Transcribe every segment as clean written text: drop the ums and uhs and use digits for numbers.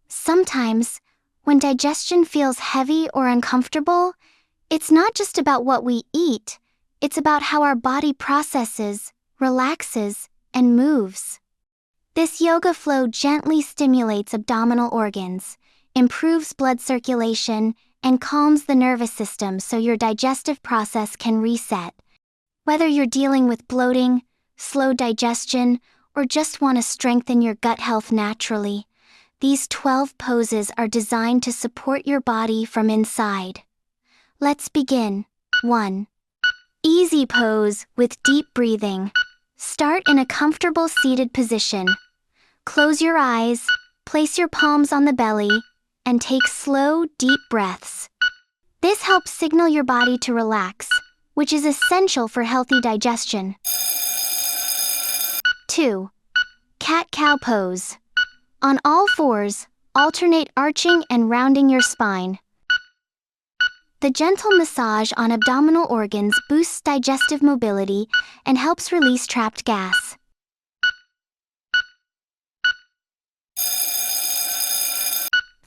Sometimes, when digestion feels heavy or uncomfortable, it's not just about what we eat, it's about how our body processes, relaxes, and moves. This yoga flow gently stimulates abdominal organs, improves blood circulation, and calms the nervous system so your digestive process can reset. Whether you're dealing with bloating, slow digestion, or just want to strengthen your gut health naturally, these 12 poses are designed to support your body from inside. Let's begin. 1. Easy pose with deep breathing. Start in a comfortable seated position. Close your eyes, place your palms on the belly, and take slow, deep breaths. This helps signal your body to relax, which is essential for healthy digestion. 2. Cat-cow pose. On all fours, alternate arching and rounding your spine. The gentle massage on abdominal organs boosts digestive mobility and helps release trapped gas.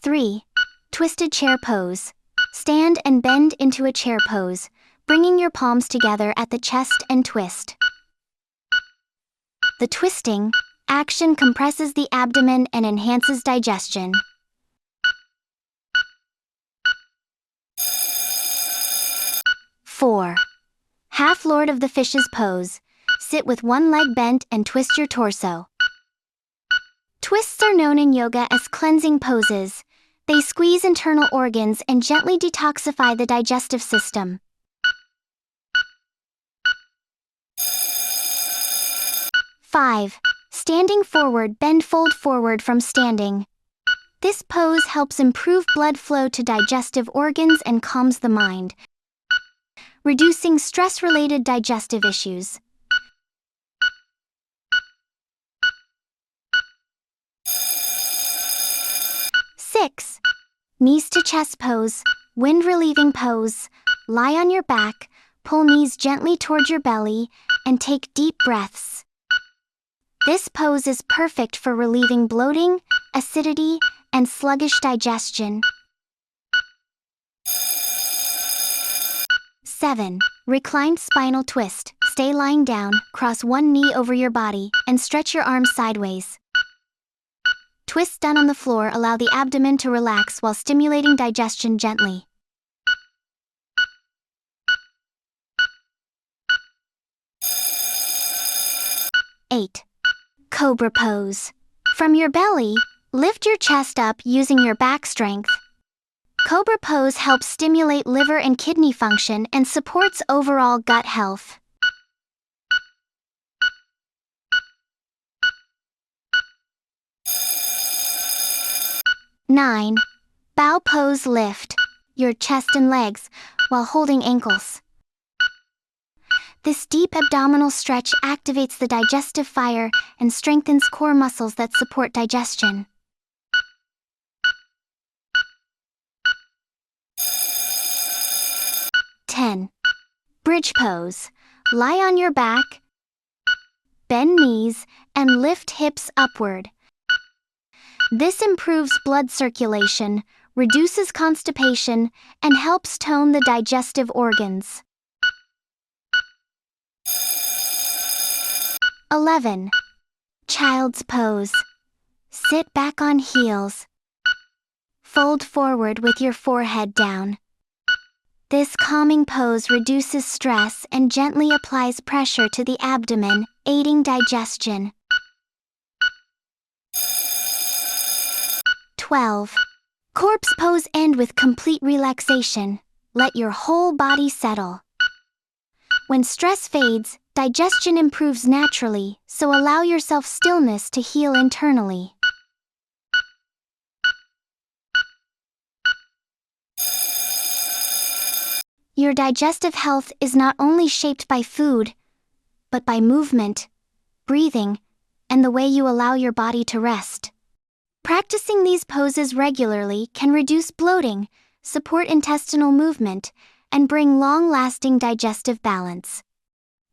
3. Twisted chair pose. Stand and bend into a chair pose, bringing your palms together at the chest and twist. The twisting action compresses the abdomen and enhances digestion. 4. Half Lord of the Fishes pose. Sit with one leg bent and twist your torso. Twists are known in yoga as cleansing poses. They squeeze internal organs and gently detoxify the digestive system. 5. Standing forward, bend fold forward from standing. This pose helps improve blood flow to digestive organs and calms the mind, reducing stress-related digestive issues. 6. Knees to chest pose, wind-relieving pose. Lie on your back, pull knees gently toward your belly, and take deep breaths. This pose is perfect for relieving bloating, acidity, and sluggish digestion. 7. Reclined spinal twist. Stay lying down, cross one knee over your body, and stretch your arms sideways. Twists done on the floor allow the abdomen to relax while stimulating digestion gently. 8. Cobra pose. From your belly, lift your chest up using your back strength. Cobra pose helps stimulate liver and kidney function and supports overall gut health. 9. Bow pose. Lift your chest and legs while holding ankles. This deep abdominal stretch activates the digestive fire and strengthens core muscles that support digestion. 10. Bridge pose. Lie on your back, bend knees, and lift hips upward. This improves blood circulation, reduces constipation, and helps tone the digestive organs. 11. Child's pose. Sit back on heels. Fold forward with your forehead down. This calming pose reduces stress and gently applies pressure to the abdomen, aiding digestion. 12. Corpse pose. End with complete relaxation. Let your whole body settle. When stress fades, digestion improves naturally, so allow yourself stillness to heal internally. Your digestive health is not only shaped by food, but by movement, breathing, and the way you allow your body to rest. Practicing these poses regularly can reduce bloating, support intestinal movement, and bring long-lasting digestive balance.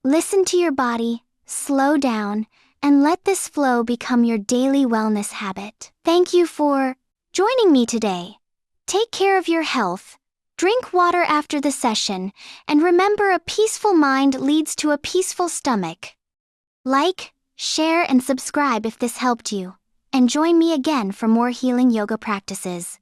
Listen to your body, slow down, and let this flow become your daily wellness habit. Thank you for joining me today. Take care of your health, drink water after the session, and remember, a peaceful mind leads to a peaceful stomach. Like, share, and subscribe if this helped you. And join me again for more healing yoga practices.